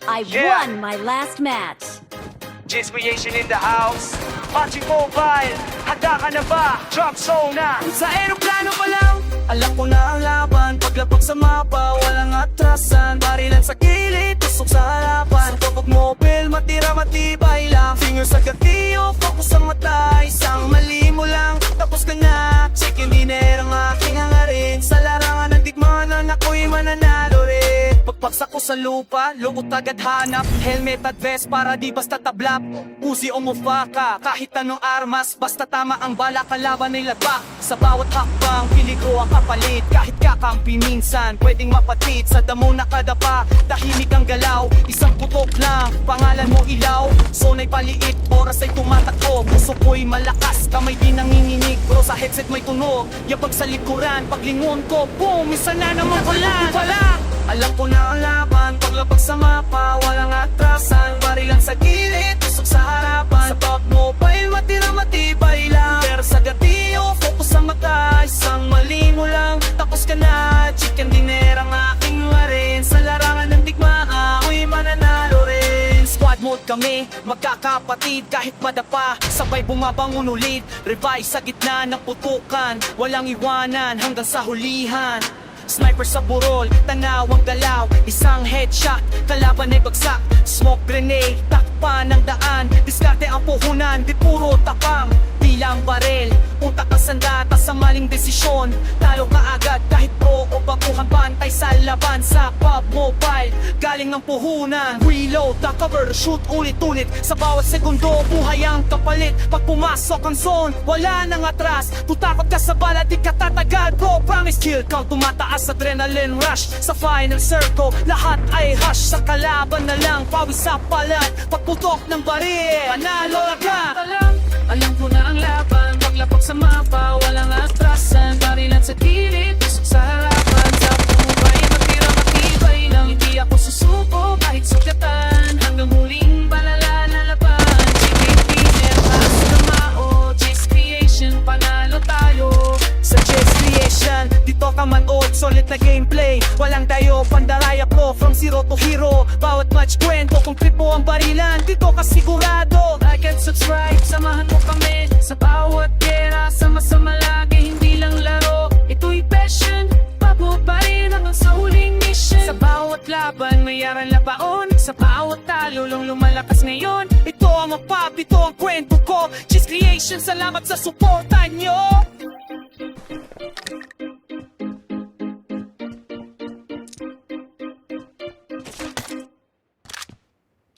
I won my last match. Jizz Creation in the house. PUBG Mobile, handa ka na ba? Drop zone na. Sa aeroplano pa lang, alam ko na ang laban. Paglapag sa mapa, walang atrasan. Barilan sa gilid, tusok sa harapan. Sa topog mobile, matira matibay lang. Finger sa gatilyo, focus sa mata. Isang mali mo lang, tapos ka na. Chicken dinner ang aking hangarin. Sa larangan ng digmanan, ako'y mananalo rin. Pagpagsak ko sa lupa, lubot agad hanap. Helmet at vest para di basta tablap. Uzi o mufaka, kahit anong armas. Basta tama ang bala, kalaban ay lagpak. Sa bawat hakbang, piligro ang kapalit. Kahit kakampi minsan, pwedeng mapatit. Sa damo nakadapa, tahimik ang galaw. Isang putok lang, pangalan mo ilaw. Zona'y paliit, oras ay tumatakbo. Puso ko'y malakas, kamay di nanginginig. Pero sa headset may tunog, yabag sa likuran. Paglingon ko, boom, isa na naman pala. Alam ko na ang laban, paglapag sa mapa, walang atrasan. Barilan sa gilid, tusok sa harapan. Sa pop mobile, matira matibay lang. Pero sa gatilyo, focus sa mata. Isang mali mo lang, tapos ka na. Chicken dinner ang aking warin. Sa larangan ng digmaan, ako'y mananalo rin. Squad mode kami, magkakapatid. Kahit madapa, sabay bumabangon ulit. Revive sa gitna ng putukan, walang iwanan hanggang sa hulihan. Sniper sa burol, tanaw ang galaw. Isang headshot, kalaban ay bagsak. Smoke grenade, takpan ng daan. Diskarte ang puhunan, di puro tapang. Bilang barel, utak ang sandata sa maling desisyon. Talo ka agad kahit pro o baguhan. Bantay sa laban sa PUBG Mobile. Galing ng puhunan, reload, the cover, shoot ulit-ulit. Sa bawat segundo, buhay ang kapalit. Pag pumasok ang zone, wala nang atras. Tutakot ka sa bala, di ka tatagal. Bro, promise kill count, tumataas adrenaline rush. Sa final circle, lahat ay hush. Sa kalaban na lang, pawis sa palat. Pagputok ng baril, panalo ka. Alam ko na ang laban, paglapag sa mapa, walang atrasan. Barilan sa gilid, tusok sa harapan. Sa buhay, matira matibay lang. Hindi ako susuko kahit sugatan. Hanggang huling balala na laban. Chicken dinner, taas na mao. Jizz Creation, panalo tayo. Sa Jizz Creation, dito ka manood, solid na gameplay. Walang tayo, pandaraya ko from zero to hero. Bawat match kwento, kung trip mo ang barilan, dito ka sigurado. Like and subscribe, samahan mo kami sa bawat gera. Sama-sama lagi, hindi lang laro. Ito'y passion, pabo pa rin hanggang sa huling mission. Sa bawat laban, may aral na baon. Sa bawat talo, lumalakas ngayon. Ito ang mapap, ito ang kwento ko. Jizz Creation, salamat sa suporta nyo.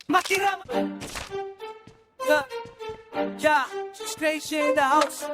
Matira. Yeah, Jizz Creation in the house.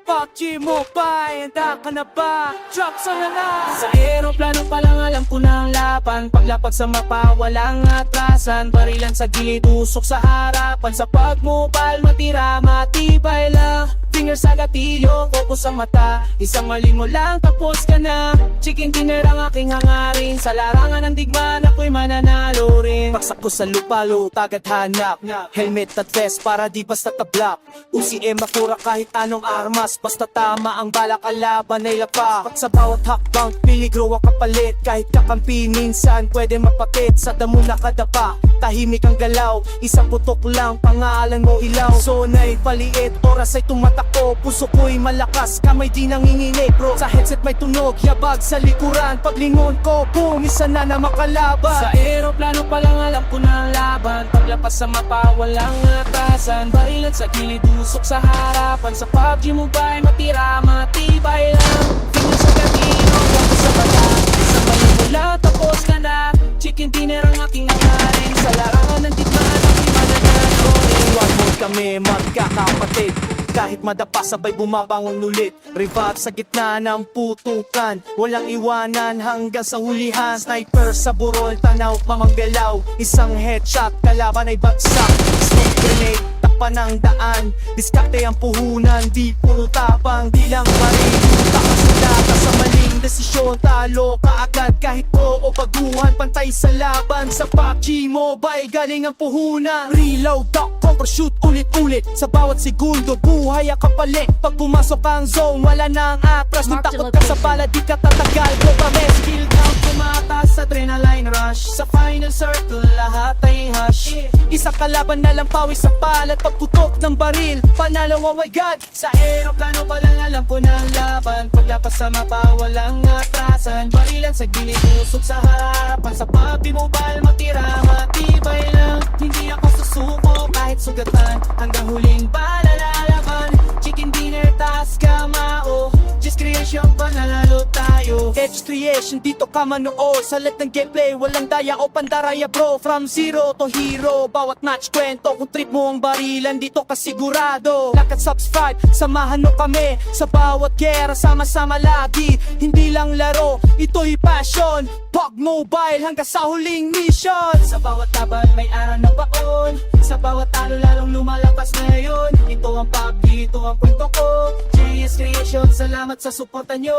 PUBG Mobile, handa ka na ba? Drop zone na. Sa aeroplano pa lang alam ko na ang laban. Paglapag sa mapa, walang atrasan. Barilan sa gilid, usok sa harapan. Sa PUBG Mobile, matira matibay lang. Finger sa gatilyo, focus sa mata. Isang mali mo lang, tapos ka na. Chicken dinner ang aking hangarin. Sa larangan ng digmaan, ako'y mananalo rin. Paksak ko sa lupa, agad hanap. Helmet at vest para di basta tablak. UCM makura kahit anong armas. Basta tama ang bala, kalaban ay lapak. Sa bawat hakbang, piligro ang kapalit. Kahit kakampi, minsan pwede mapakit. Sa damo nakadapa, tahimik ang galaw. Isang putok lang, pangalan mo ilaw. Zona'y paliit, oras ay tumatakbo. Puso ko'y malakas, kamay di nanginginig bro. Sa headset may tunog, yabag sa likuran. Paglingon ko, boom, isa na naman kalaban. Sa aeroplano pa lang alam ko na ang laban. Paglapas sa mapa, walang atasan. Barilan sa gilid, usok sa harapan. Sa PUBG Mobile, matira matibay lang. Finger sa gatilyo, focus sa mata. Sa mali mo lang, tapos ka na. Chicken dinner ang aking nangarin. Sa larangan ng digmaan, ako'y mananalo. Squad mode kami, magkakapatid. Kahit madapa, sabay bumabangon ulit. Revive sa gitna ng putukan, walang iwanan hanggang sa hulihan. Sniper sa burol, tanaw mamanggalaw. Isang headshot, kalaban ay bagsak. Smoke grenade, takpan ng daan. Diskarte ang puhunan, di puro tapang. Di lang mariluta ka sa data. Sa maling desisyon, talo ka agad. Kahit pro o baguhan, pantay sa laban. Sa PUBG Mobile, galing ang puhunan. Reload, talk, shoot ulit ulit sa bawat segundo. Buhay ang kapalit, pag pumasok ang zone, wala na ang atras. Kung Mark the takot ka sa location. bala, di ka tatagal. Go pa mes, skill down, tumataas sa adrenaline rush. Sa final circle, lahat ay hush. Isa kalaban na lang pawis sa palat, pagputok ng baril, panalo, oh my god. Sa aeroplano pa lang alam ko na ang laban. Paglapas sa mapa, walang atrasan. Barilan sa gilid, usok sa harapan. Sa PUBG Mobile, matira, matibay lang. Hindi ako susuko kahit sugatan. Hanggang huling bala lalaban. Chicken dinner, taas kamao. Just creation, panalalo tayo. Edge creation, dito ka manood. Sa lahat ng gameplay, walang daya o pandaraya bro. From zero to hero, bawat match kwento. Kung trip mo ang barilan, dito ka sigurado. Like at subscribe, samahan mo kami. Sa bawat gera, sama-sama lagi. Hindi lang laro, ito'y passion. PUBG Mobile hanggang sa huling mission. Sa bawat laban, may araw na baon. Sa bawat talo, lalong lumalapas ngayon. Ito ang PUBG, ito ang kwento ko. JS Creation, salamat sa suporta nyo.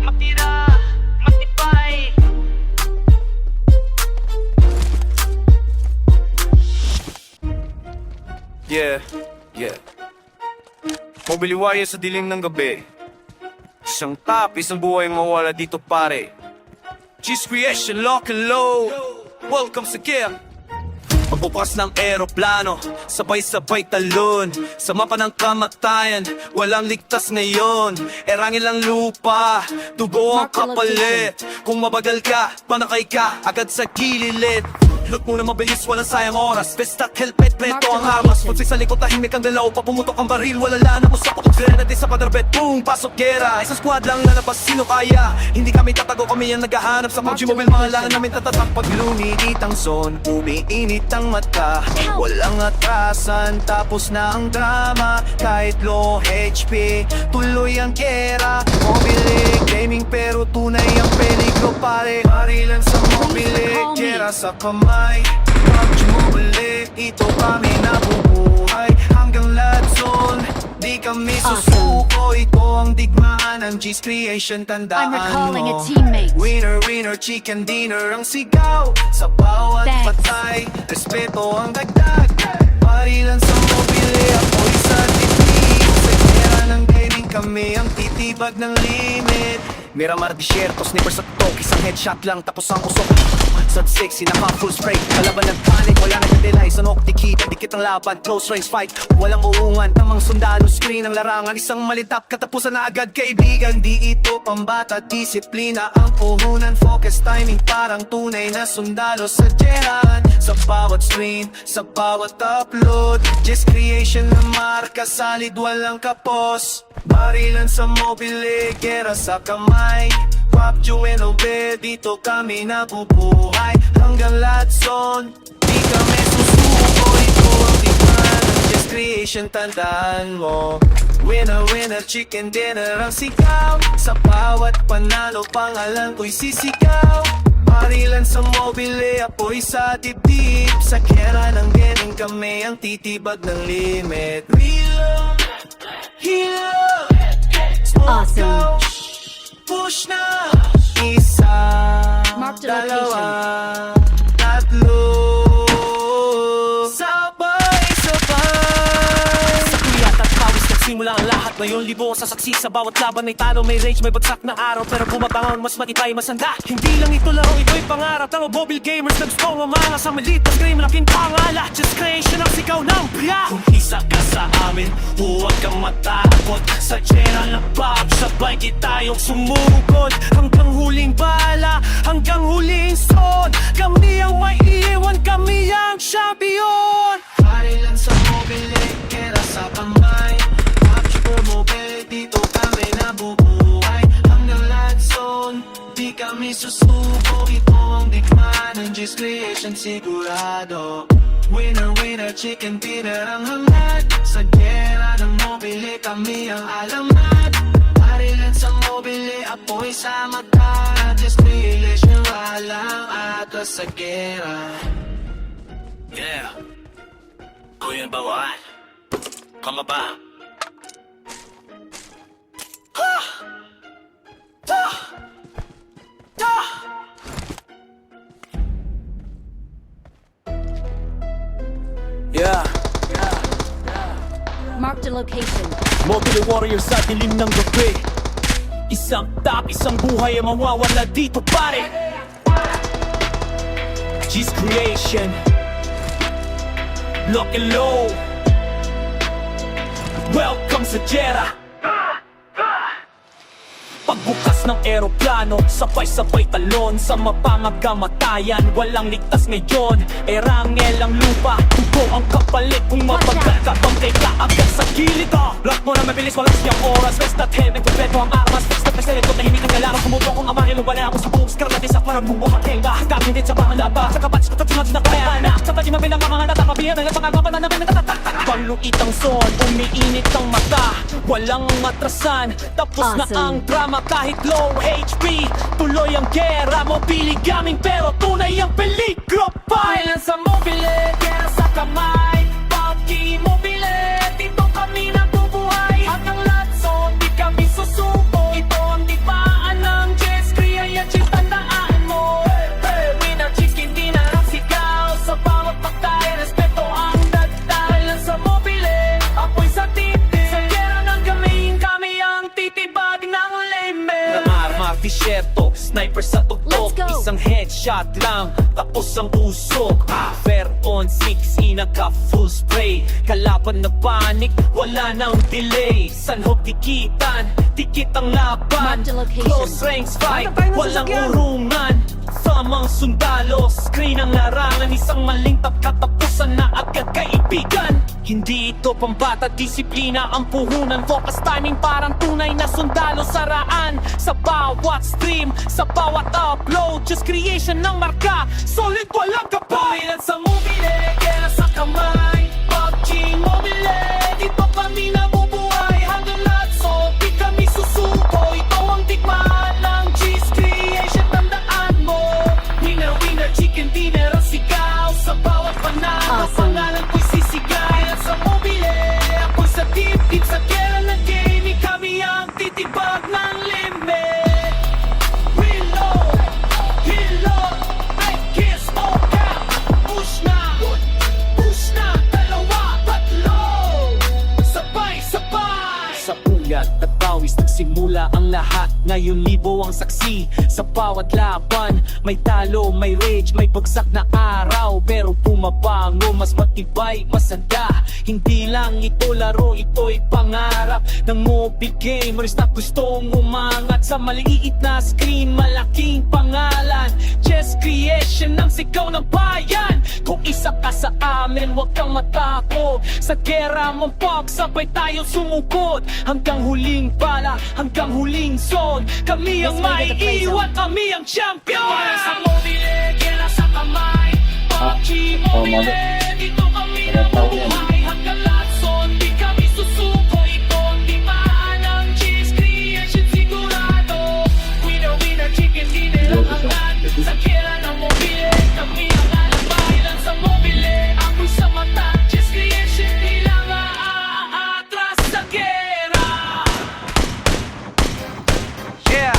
Matira, matibay. Yeah. Mobiliwaya sa dilim ng gabi. Isang tapis ang buhay ang mawala dito pare. Cheese creation, lock and load. Welcome sa camp. Pagbukas ng aeroplano, sabay-sabay talon. Sa mapa ng kamatayan, walang ligtas ngayon. Erangin lang lupa, dugo ang Mark the kapalit. Kung mabagal ka, panakay ka, agad sa gililit. Look muna mabilis, walang sayang oras. Besta, helmet, Mark peto the ang armas. location. Punsay sa likod, tahimik ang dalaw. Papumutok ang baril, wala lana mo sa pakot. Grenade sa padrabet, boom, pasok gera. Isang squad lang lalabas, sino kaya? Hindi kami tatago, kami ang naghahanap sa PUBG Mobile. Mga lana namin tatatak. Pag lumiit ang zone, umiinit ang mata. Walang atrasan, tapos na ang drama. Kahit low HP, tuloy ang gera. Mobile gaming pero tunay ang peligro pare. Barilan sa mobile, gera sa kamay. PUBG Mobile, ito kami nabubuhay. Hanggang lahat zone, di kami susuko. Ito ang digmaan ng G's Creation, tandaan I'm recalling mo. a teammate. Winner, winner, chicken dinner ang sigaw. Sa bawat Thanks. patay, respeto ang dagdag. Barilan sa mobile, apoy sa titig. Sa gera ng gaming kami ang titibag ng limit. Miramar disyerto, sniper sa tok. Isang headshot lang, tapos ang usok. Sa sexy, naka full spray. Kalaban ng panic, wala nag-delay. Sa noktikita, dikit ang laban. Close range fight, walang uungan. Tamang sundalo, screen ang larangan. Isang malitap, katapusan na agad kaibigan. Di ito pambata, disiplina ang puhunan. Focus timing, parang tunay na sundalo sa jeran. Sa bawat stream, sa bawat upload. Just creation na marka, salid walang kapos. Barilan sa mobile, gera sa kamay. PUBG Mobile, dito kami nabubuhay. Hanggang lahat zone, di kami susuko. Ito ang tikman ng Just Creation, tandaan mo. Winner, winner, chicken dinner ang sigaw. Sa bawat panalo, pangalan ko'y sisigaw. Barilan sa mobile, apoy sa dibdib. Sa kera ng gaming kami ang titibag ng limit. Reload, heal, smoke Awesome. out. Push na! Isa, Mark the dalawa, tatlo. Sabay-sabay. Sa kuyat at pawis nagsimula ang lahat. Ngayon libo sa saksi sa bawat laban. May talo, may rage, may bagsak na araw. Pero bumabangon, mas matibay, masanda. Hindi lang ito laro, ito'y pangarap. Talo mobile gamers na gusto mamanga sa maliit na scream. Laking pangala, just creation ang sigaw ng biya. Kung isa ka sa amin, huwag kang matakot. Sa gera na pop, sabay kitayong sumugod. Hanggang huling bala, hanggang huling son. Kami ang may iiwan, kami ang champion. Barilan sa mobile, gera sa kamay. PUBG Mobile, dito kami nabubuhay. Hanggang lahat zone, di kami susuko. Ito ang digmaan ng G's Creation, sigurado. Winner, winner, chicken dinner ang hangad. Sa gera ng mobile, kami ang alamat. Barilan sa mobile, apoy sa mata. Just creation, walang atras sa gera. Yeah. Kuya Bawan, kama ba? Marked a location. Mobile warrior sa dilim ng gabi. Isang tap, isang buhay ang mawawala dito pare. G's creation, lock and low. Welcome sa Jera. Pagbukas ng eroplano, sabay-sabay talon sa mapangagkamatayan. Walang ligtas ngayon, erangel ang lupa. Tugo ang kapalit kung mapagal ka, bangkay ka agad sa gilid. Lock mo na mabilis, walang siyang oras. Rest at hand, nagpapleto ang armas. Fix na peselit ko, tahimik ang galaman. Kumuto kong amahil, wala ako sa buong skarlati. Sa parang bumuhat henga, gamit din sa pangalaba. Sa kapatid ko, tunod na kaya na. Sa pati mabilang ang mga natakabihan, ang pangagawa na namin natatatak. Pangluit ang son, umiinit ang mata. Walang matrasan, tapos na Awesome. ang drama. Kahit low HP, tuloy ang gera. Mobili gaming pero tunay ang peligro. Violence sa mobile, gera sa kamay. PUBG mobile, dito kami nabubuhay. Hanggang latso, di kami susuko. Ito ang digmaan ng Jess, kaya chip, tandaan mo. Winner chicks, hindi na lang sigaw. Sa bawat pagtay, respeto ang dagdag. Violence sa mobile, apoy sa titi. Sa gera ng gaming, kami ang titibag ng limit. Arma, disyerto, sniper sa Let's tuktok. go. Isang headshot lang, tapos ang usok. Fair on 6, inaka full spray. Kalaban na panic, wala nang delay. Sanhok dikitan, dikit ang laban. Marked a location. Close ranks fight, walang urungan. Tamang sundalo, screen ang larangan. Isang maling katapusan na agad kaibigan. Hindi ito pambata, disiplina ang puhunan. Focus timing parang tunay na sundalo. Saraan sa bawat stream, sa bawat upload. Just creation ng marka, solid walang kapay. Violence sa mobile, gera sa kamay. PUBG mobile, dito kami nabubuhay. Hanggang latso, di kami susuko. Ito ang digmaan ng G's creation, tandaan mo. Winner, winner, chicken dinner ang sigaw. Sa bawat panalo, Awesome. pangalan ko'y sisigay. At sa mobile, ako'y sa tip-tip. Sa gera ng gaming, kami ang titibag ng limit. Reload, reload, make kiss, oh cap. Push na, dalawa, tatlo. Sabay-sabay. Sa puyat at pawis nagsimula ang lahat. Ngayon libo ang saksi sa bawat laban. May talo, may rage, may bagsak na araw. Pero pumabango, mas matibay, masanda. Hindi lang ito laro, ito'y pangarap ng mobile gamers na gustong umangat. Sa maliit na screen, malaking pangalan. Just creation ng sigaw ng bayan. Kung isa ka sa amin, huwag kang matakot. Sa gera mong pagsabay tayo sumugod. Hanggang huling bala, hanggang huling zone. Kami ang Let's make it a play zone. maiiwan, kami ang champion. Sa mobile, gera sa kamay. PUBG mobile, dito kami nabubuhay. Hanggang latson, di kami susuko. Ito ang digmaan ng G's creation, sigurado. Winner, winner, chicken dinner ang hanggan. Sa gera ng mobile, kami ang alabay. Lang sa mobile, ako'y sa mata. G's creation, di lang aatras sa gera. Yeah,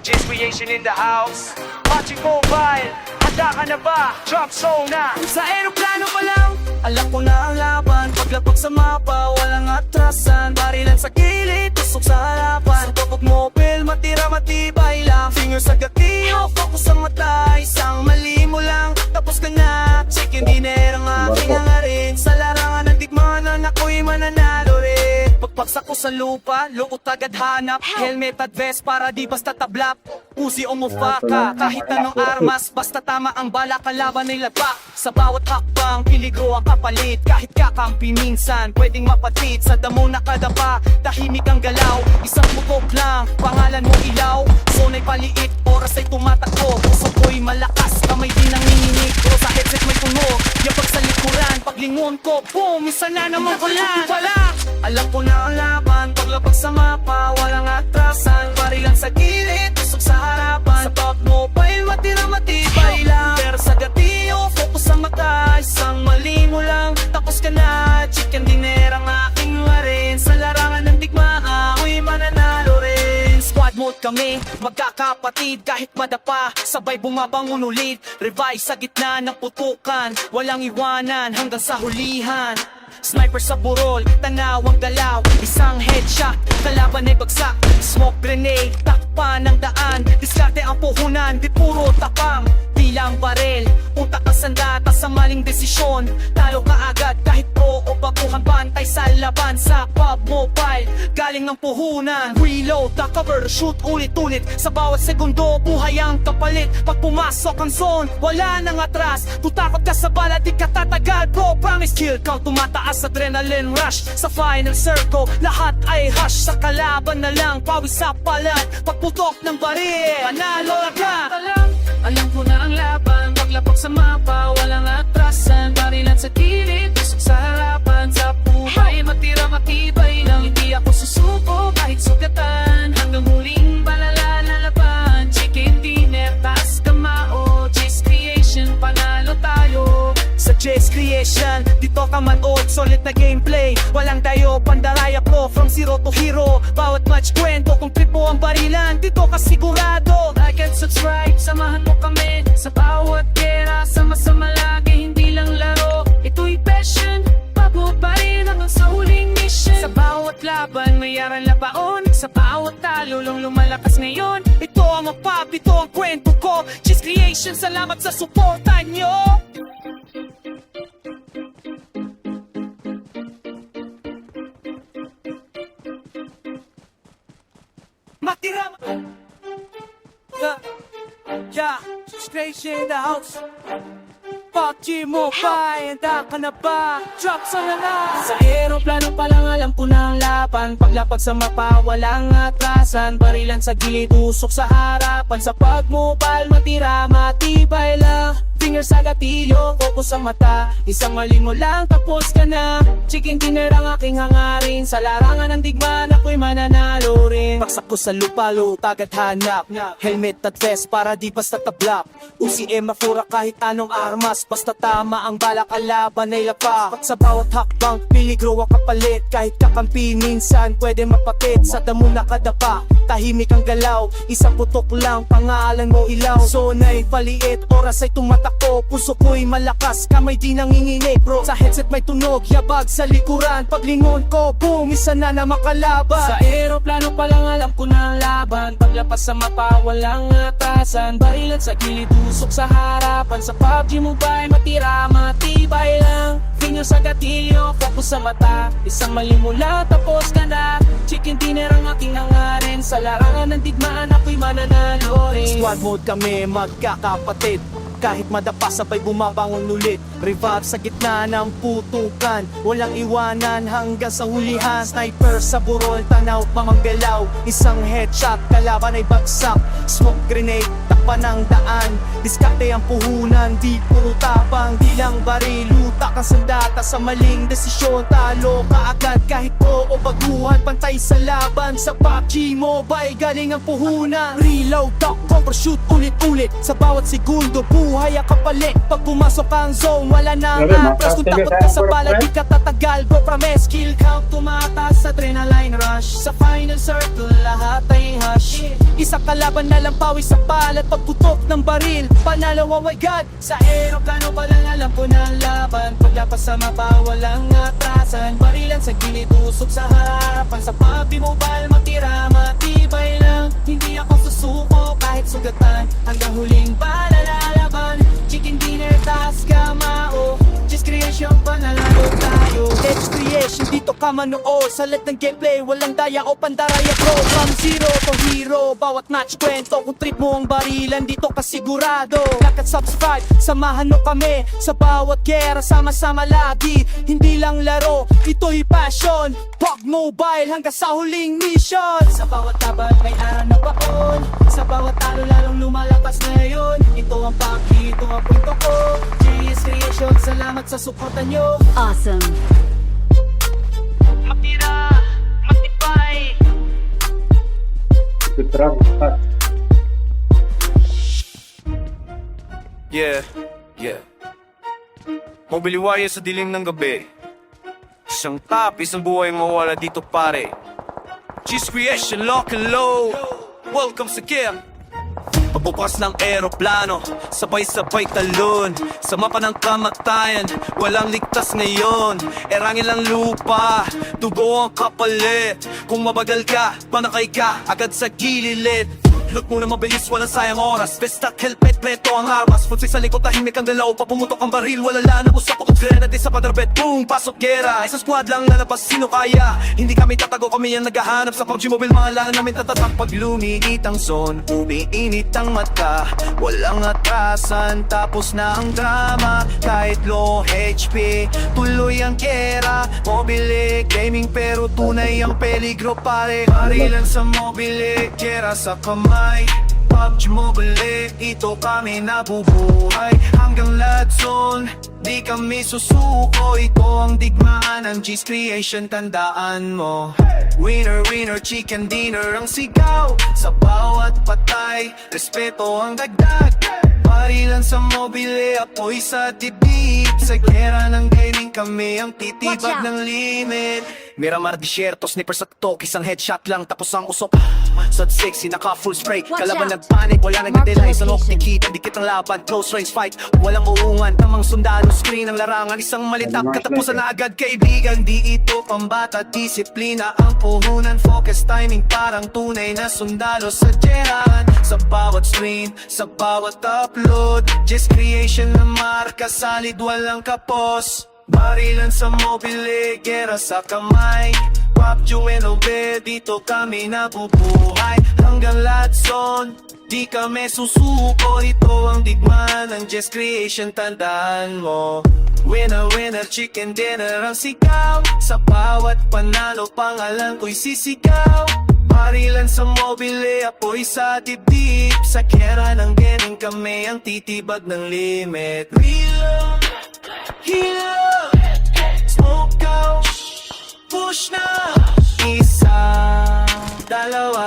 G's creation in the house. Watching mobile, handa ka na ba? Drop zone na. Sa aeroplano pa lang, alam ko na ang laban. Paglapag sa mapa, walang atrasan. Barilan sa gilid, tusok sa harapan. Sa tokot mobile, matira matibay lang. Finger sa gatiyo, focus sa mata. Isang mali mo lang, tapos ka na. Chicken dinner ang aking hangarin. Sa larangan ng digmanan, ako'y mananalo rin. Pagpagsak ko sa lupa, lukot agad hanap. Helmet at vest para di basta tablap. Uzi o mufaka, kahit anong armas. Basta tama ang bala, kalaban ay laba. Sa bawat hakbang, piligro ang kapalit. Kahit kakampi minsan, pwedeng mapatid. Sa damo nakadapa, tahimik ang galaw. Isang putok lang, pangalan mo ilaw. Zone ay paliit, oras ay tumatakbo. Puso ko'y malakas, kamay din nanginginig. Pero sa headset may tunog, yung pag sa likuran. Paglingon ko, boom, isa na naman ulan. Wala, alam ko na ang laban. Paglapag sa mapa, walang atrasan. Barilan sa gilid, tusok sa harapan. Sa top mobile, matira matibay lang. Pero sa gatiyo, focus sa mata. Isang mali mo lang, tapos ka na. Chicken dinner ang aking warin. Sa larangan ng digmaan, ako'y mananalo rin. Squad mode kami, magkakapatid. Kahit madapa, sabay bumabangon ulit. Revise sa gitna ng putukan, walang iwanan hanggang sa hulihan. Sniper sa burol, tanaw ang galaw. Isang headshot, kalaban ay bagsak. Smoke grenade, takpan ng daan. Diskarte ang puhunan, di puro tapang. Bilang barel, utak ang sandata sa maling desisyon. Talo ka agad kahit pro o baguhan. Bantay sa laban sa PUBG Mobile, galing ng puhunan. Reload, the cover, shoot ulit-ulit. Sa bawat segundo, buhay ang kapalit. Pag pumasok ang zone, wala nang atras. Tutakot ka sa bala, di ka tatagal. Bro, promise kill count, tumataas adrenaline rush. Sa final circle, lahat ay hush. Sa kalaban na lang, pawis sa palat. Pagputok ng baril, panalo na ka. Alam ko na ang laban, paglapag sa mapa, walang atrasan. Barilan sa gilid, tusok sa harapan. Sa buhay, matira matibay lang. Hindi ako susuko kahit sugatan. Hanggang huling balala na laban. Chicken dinner, taas kamao. Chase creation, panalo tayo. Sa Chase Creation, dito ka manood, solid na gameplay. Walang dayo, pandaraya ko, from zero to hero. Bawat match kwento, kung trip mo ang barilan, dito ka sigurado. Like and subscribe, samahan mo kami sa bawat gera, sama-sama lagi, hindi lang laro. Ito'y passion, bago pa rin hanggang sa huling mission. Sa bawat laban, may aral na baon. Sa bawat talo, lumalakas ngayon. Ito ang mapap, ito ang kwento ko. Chase Creation, salamat sa suporta nyo. Matira. Yeah, Creation in the house. PUBG Mobile, handa ka na ba? Drop sa na. Sa aeroplano pa lang alam ko na ang laban. Paglapag sa mapa, walang atrasan. Barilan sa gilid, usok sa harapan. Sa PUBG Mobile, matira, matibay lang. Finger sa gatilyo, focus sa mata. Isang mali mo lang, tapos ka na. Chicken dinner ang aking hangarin. Sa larangan ng digman, ako'y mananalo rin. Paksak ko sa lupalo, tagad hanap. Helmet at vest para di basta tablak. Uzi mafura kahit anong armas. Basta tama ang bala, kalaban ay lapa. At sa bawat hakbang, piligro ang kapalit. Kahit kakampi, minsan pwede mapakit. Sa damo nakadapa, tahimik ang galaw. Isang putok lang, pangalan mo ilaw. Zona'y paliit, oras ay tumatakbo. Puso ko'y malakas, kamay di nanginginig bro. Sa headset may tunog, yabag sa likuran. Paglingon ko, boom, isa na na makalaban. Sa aeroplano pa lang alam ko na ang laban. Paglapas sa mapa, walang atrasan. Barilan sa gilid, usok sa harapan. Sa PUBG Mobile, matira, matibay lang. Finger sa gatilyo, focus sa mata. Isang mali mula, tapos ka na. Chicken dinner ang aking hangarin. Sa larangan ng digmaan, ako'y mananalo rin. Squad mode kami, magkakapatid. Kahit madapa sabay bumabangon ulit. Revive sa gitna ng putukan. Walang iwanan hanggang sa hulihan. Sniper sa burol, tanaw pamanggalaw. Isang headshot, kalaban ay bagsak. Smoke grenade, takpan ng daan. Diskarte ang puhunan, di puro tapang. Di lang baril, utak ang sandata. Sa maling desisyon, talo ka agad. Kahit pro o baguhan, pantay sa laban. Sa PUBG Mobile, galing ang puhunan. Reload, talk, cover, shoot ulit-ulit. Sa bawat segundo, buhay ang kapalit. Pag pumasok ang zone, wala na ang atras. Kung takot ka sa bala, di ka tatagal. Bro, promise, kill count, tumataas sa adrenaline rush. Sa final circle, lahat ay hush. Isang kalaban na lang pawis sa palat. Pagputok ng baril, panalo, oh my god. Sa aeroplano pa lang alam ko na ang laban. Paglapas sa mapa, walang atrasan. Barilan sa gilid, usok sa harapan. Sa PUBG Mobile, matira, matibay lang. Hindi ako susuko kahit sugatan. Hanggang huling bala lalaban. Chicken dinner, taas kamao. Chase Creation, panalalo tayo. Chase Creation, dito ka manood. Sa lahat ng gameplay, walang daya o pandaraya ko. From zero to hero, bawat match kwento. Kung trip mo ang barilan, dito ka sigurado. Like at subscribe, samahan mo kami. Sa bawat gera, sama-sama lagi. Hindi lang laro, ito'y passion. PUBG Mobile hanggang sa huling mission. Sa bawat laban, may araw na baon. Sa bawat talo, lalong lumalapas ngayon. Ito ang PUBG, ito ang punto ko. Chase Creation, salamat sa suporta nyo. Awesome. Matira, matibay. Yeah, yeah. Mobiliwaya sa dilim ng gabi. Isang tapis ng buhay mawala dito pare. Chase Creation, lock and load. Welcome sa camp. Pagbukas ng eroplano, sabay-sabay talon sa mapa ng kamatayan, walang ligtas ngayon. Erangin lang lupa, dugo ang kapalit. Kung mabagal ka, panakay ka, agad sa gililit. Look muna mabilis, walang sayang oras. Vestak, helmet, pleto ang armas. Futsik sa likod, tahimik ang dalaw. Papumutok ang baril, wala lang usap ako. Grenade sa paderbet, boom, pasok gera. Isang squad lang lalabas, sino kaya? Hindi kami tatago, kami ang naghahanap sa PUBG Mobile. Mga lana namin tatatak. Pag lumiit ang zone, umiinit ang mata. Walang atrasan, tapos na ang drama. Kahit low HP, tuloy ang gera. Mobile gaming pero tunay ang peligro pare. Barilan sa mobile, gera sa kamay. PUBG Mobile, ito kami nabubuhay. Hanggang Lad Zone, di kami susuko. Ito ang digmaan ng G's Creation, tandaan mo. Winner, winner, chicken dinner ang sigaw. Sa bawat patay, respeto ang dagdag. Barilan sa mobile, apoy sa dibdib. Sa gera ng gaming kami ang Watch titibag out. ng limit. Miramar disyerto, sniper sa tok, isang headshot lang tapos ang usok. Sa sexy, naka full spray. Watch Kalaban out. nagpanik, wala Mark the nagdadela. Isang location. oktikita, dikit ang laban. Close range fight, walang uungan. Tamang sundalo, screen ang larangan. Isang malitap, katapusan na agad kaibigan. Di ito pambata, disiplina ang puhunan. Focus timing, parang tunay na sundalo sa jeran. Sa bawat screen, sa bawat upload, Just Creation na marka, salid walang kapos. Barilan sa mobile, gera sa kamay. PUBG Mobile, dito kami nabubuhay. Hanggang Lad Zone, di kami susuko. Ito ang digmaan ng Just Creation, tandaan mo. Winner, winner, chicken dinner ang sigaw. Sa bawat panalo, pangalan ko'y sisigaw. Barilan sa mobile, apoy sa dibdib. Sa kera ng gaming kami ang titibag ng limit. Reload, heal, smoke out, push na. Isa, dalawa,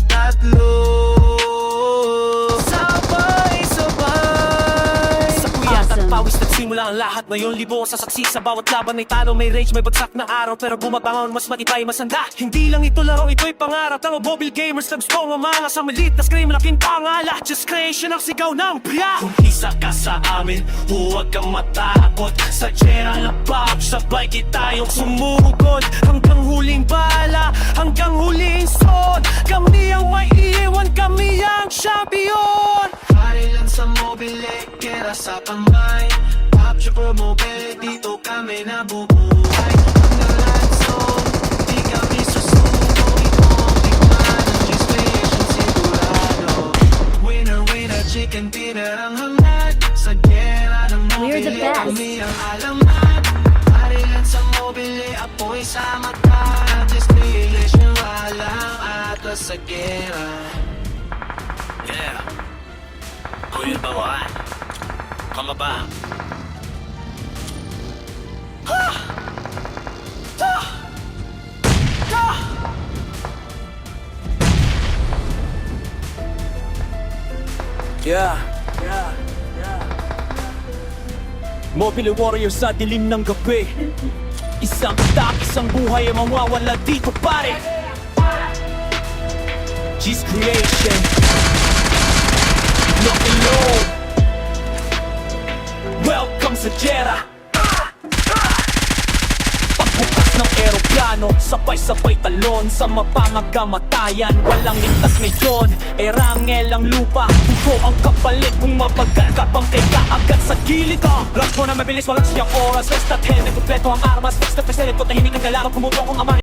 tatlo, sabay-sabay. Sa kuyat at Awesome. pawis nagsimula ang lahat. Ngayon libo sa saksi, sa bawat laban may talo, may rage, may bagsak na araw. Pero bumabangon, mas matibay, masanda. Hindi lang ito laro, ito'y pangarap. Ang mobile gamers, clubs ko, mamanga sa malit na scream, laking pangala. Just Creation ang sigaw ng biyak. Kung isa ka sa amin, huwag kang matakot. Sa gera na PUBG, sabay kitayong sumugod. Hanggang huling bala, hanggang huling son. Kami ang maiiwan, kami ang champion. Barilan sa mobile, gera sa kamay. PUBG Mobile, dito kami nabubuhay. Hanggang Lad Zone, di kami susuko. Ito ang digmaan ng G's Creation, sigurado. Winner, winner, chicken dinner ang hangad. Sa gera ng We're the mobile, best. kami ang alamat. Barilan sa mobile, apoy sa mata. G's Creation, walang atas sa gera. Yeah. Kuya Bawan, kamabang. Yeah. Mobile warrior sa dilim ng gabi. Isang tak, isang buhay ang mawawala dito pare. G's Creation, lock and load. Welcome sa Jera. Pagbukas ng eroplano, sabay-sabay talon sa mapangagamatayan. Walang ligtas ngayon, erangel ang lupa. Ito ang kapalit kung mabagal ka, pangkay ka agad sa gilid ka. Rush mo na mabilis, walang siyang oras. Rest at hand, kompleto ang armas. Fix na presented ko, tahimik ang galaw. Pumutok ang ama.